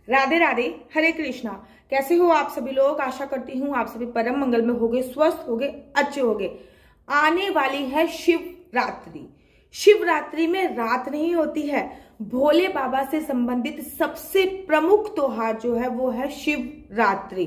राधे राधे, हरे कृष्णा। कैसे हो आप सभी लोग? आशा करती हूँ आप सभी परम मंगल में होगे, स्वस्थ होगे, अच्छे होगे। आने वाली है शिवरात्रि। शिवरात्रि में रात नहीं होती है। भोले बाबा से संबंधित सबसे प्रमुख त्योहार जो है वो है शिवरात्रि।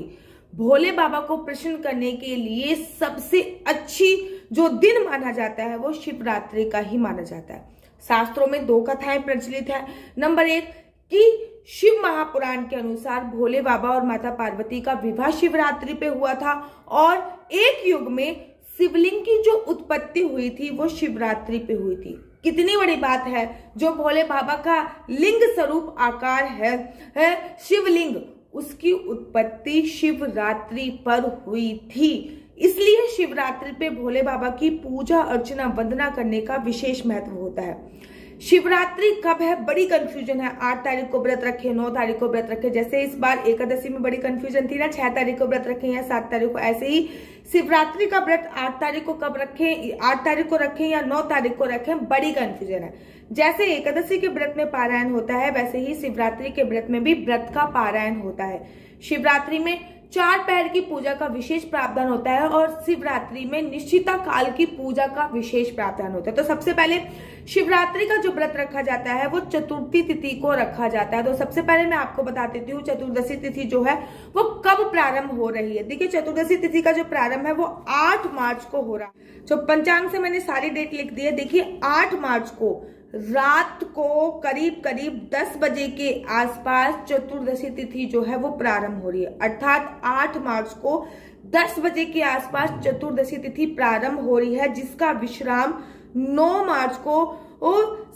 भोले बाबा को प्रसन्न करने के लिए सबसे अच्छी जो दिन माना जाता है वो शिवरात्रि का ही माना जाता है। शास्त्रों में दो कथाएं प्रचलित है। नंबर एक कि शिव महापुराण के अनुसार भोले बाबा और माता पार्वती का विवाह शिवरात्रि पे हुआ था और एक युग में शिवलिंग की जो उत्पत्ति हुई थी वो शिवरात्रि पे हुई थी। कितनी बड़ी बात है, जो भोले बाबा का लिंग स्वरूप आकार है शिवलिंग, उसकी उत्पत्ति शिवरात्रि पर हुई थी। इसलिए शिवरात्रि पे भोले बाबा की पूजा अर्चना वंदना करने का विशेष महत्व होता है। शिवरात्रि कब है? बड़ी कंफ्यूजन है। 8 तारीख को व्रत रखे, 9 तारीख को व्रत रखे, जैसे इस बार एकादशी में बड़ी कंफ्यूजन थी ना, 6 तारीख को व्रत रखे या 7 तारीख को। ऐसे ही शिवरात्रि का व्रत 8 तारीख को कब रखें, 8 तारीख को रखें या 9 तारीख को रखें, बड़ी कंफ्यूजन है। जैसे एकादशी के व्रत में पारायण होता है वैसे ही शिवरात्रि के व्रत में भी व्रत का पारायण होता है। शिवरात्रि में 4 पहर की पूजा का विशेष प्रावधान होता है और शिवरात्रि में निश्चिता काल की पूजा का विशेष प्रावधान होता है। तो सबसे पहले शिवरात्रि का जो व्रत रखा जाता है वो चतुर्थी तिथि को रखा जाता है। तो सबसे पहले मैं आपको बता देती हूँ चतुर्दशी तिथि जो है वो कब प्रारंभ हो रही है। देखिए, चतुर्दशी तिथि का जो प्रारंभ है वो 8 मार्च को हो रहा है। जो पंचांग से मैंने सारी डेट लिख दी है। देखिए, 8 मार्च को रात को करीब 10 बजे के आसपास चतुर्दशी तिथि जो है वो प्रारंभ हो रही है। अर्थात 8 मार्च को 10 बजे के आसपास चतुर्दशी तिथि प्रारंभ हो रही है, जिसका विश्राम 9 मार्च को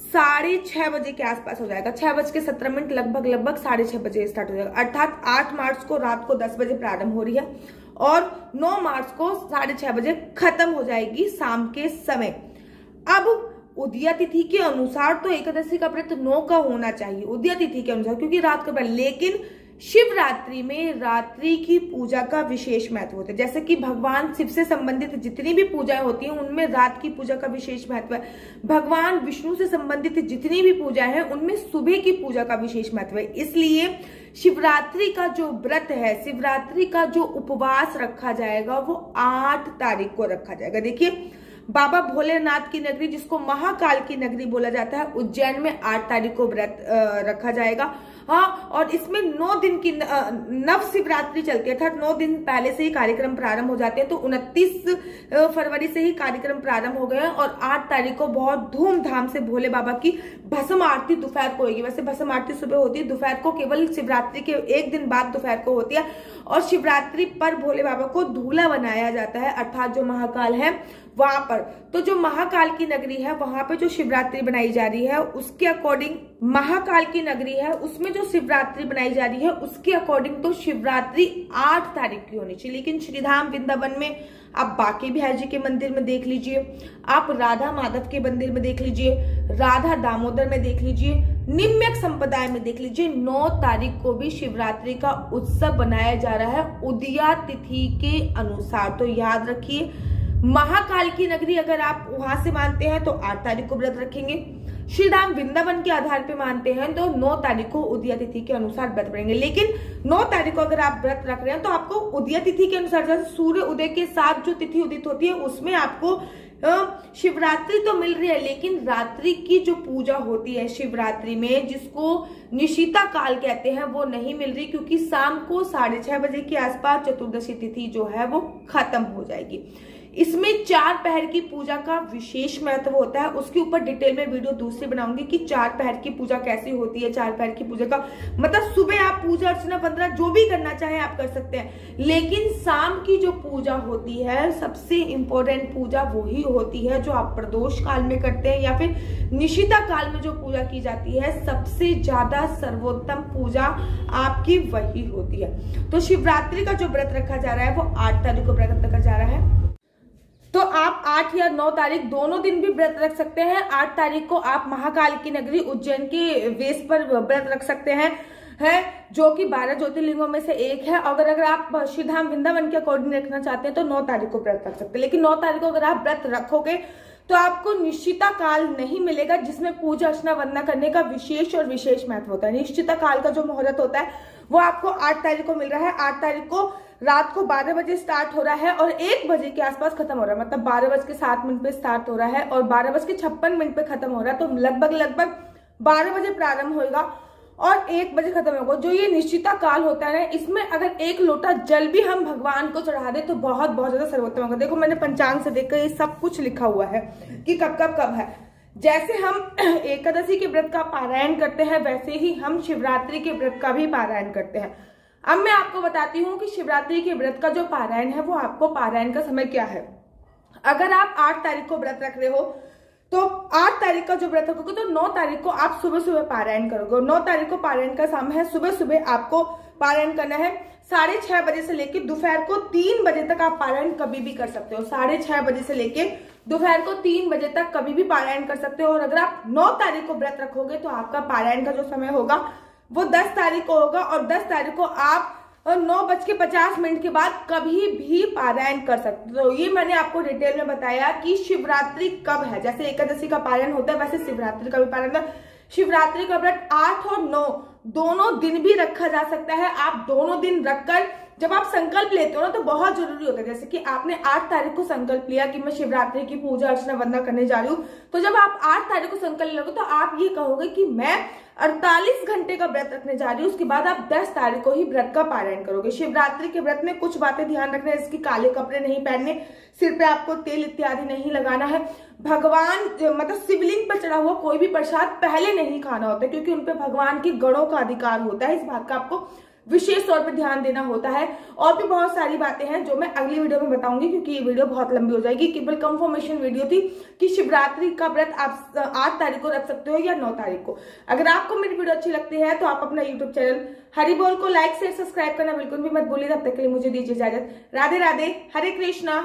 6:30 बजे के आसपास हो जाएगा। 6:17 लगभग 6:30 बजे स्टार्ट हो जाएगा। अर्थात 8 मार्च को रात को 10 बजे प्रारंभ हो रही है और 9 मार्च को 6:30 बजे खत्म हो जाएगी शाम के समय। अब उदया तिथि के अनुसार तो एकादशी का व्रत 9 का होना चाहिए उदया तिथि के अनुसार, क्योंकि रात का व्रत। लेकिन शिवरात्रि में रात्रि की पूजा का विशेष महत्व होता है। जैसे कि भगवान शिव से संबंधित जितनी भी पूजाएं होती हैं उनमें रात की पूजा का विशेष महत्व है। भगवान विष्णु से संबंधित जितनी भी पूजाएं हैं उनमें सुबह की पूजा का विशेष महत्व है। इसलिए शिवरात्रि का जो व्रत है, शिवरात्रि का जो उपवास रखा जाएगा वो 8 तारीख को रखा जाएगा। देखिए, बाबा भोलेनाथ की नगरी जिसको महाकाल की नगरी बोला जाता है, उज्जैन में 8 तारीख को व्रत रखा जाएगा। हाँ, और इसमें 9 दिन की नव शिवरात्रि चलती है, अर्थात 9 दिन पहले से ही कार्यक्रम प्रारंभ हो जाते हैं। तो 29 फरवरी से ही कार्यक्रम प्रारंभ हो गए हैं और 8 तारीख को बहुत धूमधाम से भोले बाबा की भस्म आरती दोपहर को होगी। वैसे भस्म आरती सुबह होती है, दोपहर को केवल शिवरात्रि के एक दिन बाद दोपहर को होती है। और शिवरात्रि पर भोले बाबा को दूल्हा बनाया जाता है, अर्थात जो महाकाल है वहां पर। तो जो महाकाल की नगरी है वहां पे जो शिवरात्रि बनाई जा रही है उसके अकॉर्डिंग, महाकाल की नगरी है उसमें जो शिवरात्रि बनाई जा रही है उसके अकॉर्डिंग तो शिवरात्रि 8 तारीख की होनी चाहिए। लेकिन श्रीधाम वृंदावन में आप बांके बिहारी जी के मंदिर में देख लीजिए, आप राधा माधव के मंदिर में देख लीजिए, राधा दामोदर में देख लीजिए, निम्नक संप्रदाय में देख लीजिए, 9 तारीख को भी शिवरात्रि का उत्सव बनाया जा रहा है उदया तिथि के अनुसार। तो याद रखिए, महाकाल की नगरी अगर आप वहां से मानते हैं तो 8 तारीख को व्रत रखेंगे। श्रीधाम वृंदावन के आधार पे मानते हैं तो 9 तारीख को उदया तिथि के अनुसार व्रत करेंगे। लेकिन 9 तारीख को अगर आप व्रत रख रहे हैं तो आपको उदया तिथि के अनुसार, जैसे सूर्य उदय के साथ जो तिथि उदित होती है उसमें आपको शिवरात्रि तो मिल रही है, लेकिन रात्रि की जो पूजा होती है शिवरात्रि में, जिसको निशिता काल कहते हैं, वो नहीं मिल रही, क्योंकि शाम को 6:30 बजे के आसपास चतुर्दशी तिथि जो है वो खत्म हो जाएगी। इसमें 4 पहर की पूजा का विशेष महत्व होता है। उसके ऊपर डिटेल में वीडियो दूसरी बनाऊंगी कि 4 पहर की पूजा कैसी होती है। 4 पहर की पूजा का मतलब सुबह आप पूजा अर्चना वंदना जो भी करना चाहे आप कर सकते हैं, लेकिन शाम की जो पूजा होती है सबसे इंपॉर्टेंट पूजा वही होती है जो आप प्रदोष काल में करते हैं या फिर निशिता काल में जो पूजा की जाती है, सबसे ज्यादा सर्वोत्तम पूजा आपकी वही होती है। तो शिवरात्रि का जो व्रत रखा जा रहा है वो 8 तारीख को व्रत रखा जा रहा है। तो आप 8 या 9 तारीख दोनों दिन भी व्रत रख सकते हैं। 8 तारीख को आप महाकाल की नगरी उज्जैन के वेश पर व्रत रख सकते हैं, जो कि 12 ज्योतिर्लिंगों में से एक है। अगर आप श्रीधाम वृंदावन के अकॉर्डिंग रखना चाहते हैं तो 9 तारीख को व्रत रख सकते हैं। लेकिन 9 तारीख को अगर आप व्रत रखोगे तो आपको निश्चिता काल नहीं मिलेगा, जिसमें पूजा अर्चना वंदना करने का विशेष और विशेष महत्व होता है। निश्चिता काल का जो मुहूर्त होता है वो आपको 8 तारीख को मिल रहा है। 8 तारीख को रात को 12 बजे स्टार्ट हो रहा है और 1 बजे के आसपास खत्म हो रहा है। मतलब 12:07 पे स्टार्ट हो रहा है और 12:56 पे खत्म हो रहा है। तो लगभग 12 बजे प्रारंभ होगा और 1 बजे खत्म होगा। जो ये निश्चिता काल होता है, इसमें अगर 1 लोटा जल भी हम भगवान को चढ़ा दे तो बहुत ज्यादा सर्वोत्तम होगा। देखो मैंने पंचांग से देखकर ये सब कुछ लिखा हुआ है कि कब है। जैसे हम एकादशी के व्रत का पारायण करते हैं, वैसे ही हम शिवरात्रि के व्रत का भी पारायण करते हैं। अब मैं आपको बताती हूँ कि शिवरात्रि के व्रत का जो पारायण है वो आपको पारायण का समय क्या है। अगर आप 8 तारीख को व्रत रख रहे हो तो 8 तारीख का जो व्रत रखोगे तो 9 तारीख को आप सुबह पारायण करोगे। 9 तारीख को पारायण का समय है, सुबह आपको पारायण करना है। 6:30 बजे से लेकर दोपहर को 3 बजे तक आप पारायण कभी भी कर सकते हो। 6:30 बजे से लेकर दोपहर को 3 बजे तक कभी भी पारायण कर सकते हो। और अगर आप 9 तारीख को व्रत रखोगे तो आपका पारायण का जो समय होगा वो 10 तारीख को होगा और 10 तारीख को आप 9:50 के बाद कभी भी पारायण कर सकते हो। तो ये मैंने आपको डिटेल में बताया कि शिवरात्रि कब है। जैसे एकादशी का पारायण होता है वैसे शिवरात्रि का भी पारायण होता है। शिवरात्रि का व्रत 8 और 9 दोनों दिन भी रखा जा सकता है। आप दोनों दिन रखकर जब आप संकल्प लेते हो ना तो बहुत जरूरी होता है। जैसे कि आपने 8 तारीख को संकल्प लिया कि मैं शिवरात्रि की पूजा अर्चना वंदना करने जा रही हूँ, तो जब आप 8 तारीख को संकल्प लोगे तो आप ये कहोगे कि मैं 48 घंटे का व्रत रखने जा रही हूँ। उसके बाद आप 10 तारीख को ही व्रत का पारायण करोगे। शिवरात्रि के व्रत में कुछ बातें ध्यान रखना है, जैसे काले कपड़े नहीं पहनने, सिर पे आपको तेल इत्यादि नहीं लगाना है। भगवान मतलब शिवलिंग पर चढ़ा हुआ कोई भी प्रसाद पहले नहीं खाना होता है, क्योंकि उनपे भगवान के गणों का अधिकार होता है। इस बात का आपको विशेष तौर पर ध्यान देना होता है। और भी बहुत सारी बातें हैं जो मैं अगली वीडियो में बताऊंगी, क्योंकि ये वीडियो बहुत लंबी हो जाएगी। केवल कंफर्मेशन वीडियो थी कि शिवरात्रि का व्रत आप 8 तारीख को रख सकते हो या 9 तारीख को। अगर आपको मेरी वीडियो अच्छी लगती है तो आप अपना यूट्यूब चैनल हरि बोल को लाइक शेयर सब्सक्राइब करना बिल्कुल भी मत भूलिए। तब तक के लिए मुझे दीजिए इजाजत। राधे राधे, हरे कृष्णा।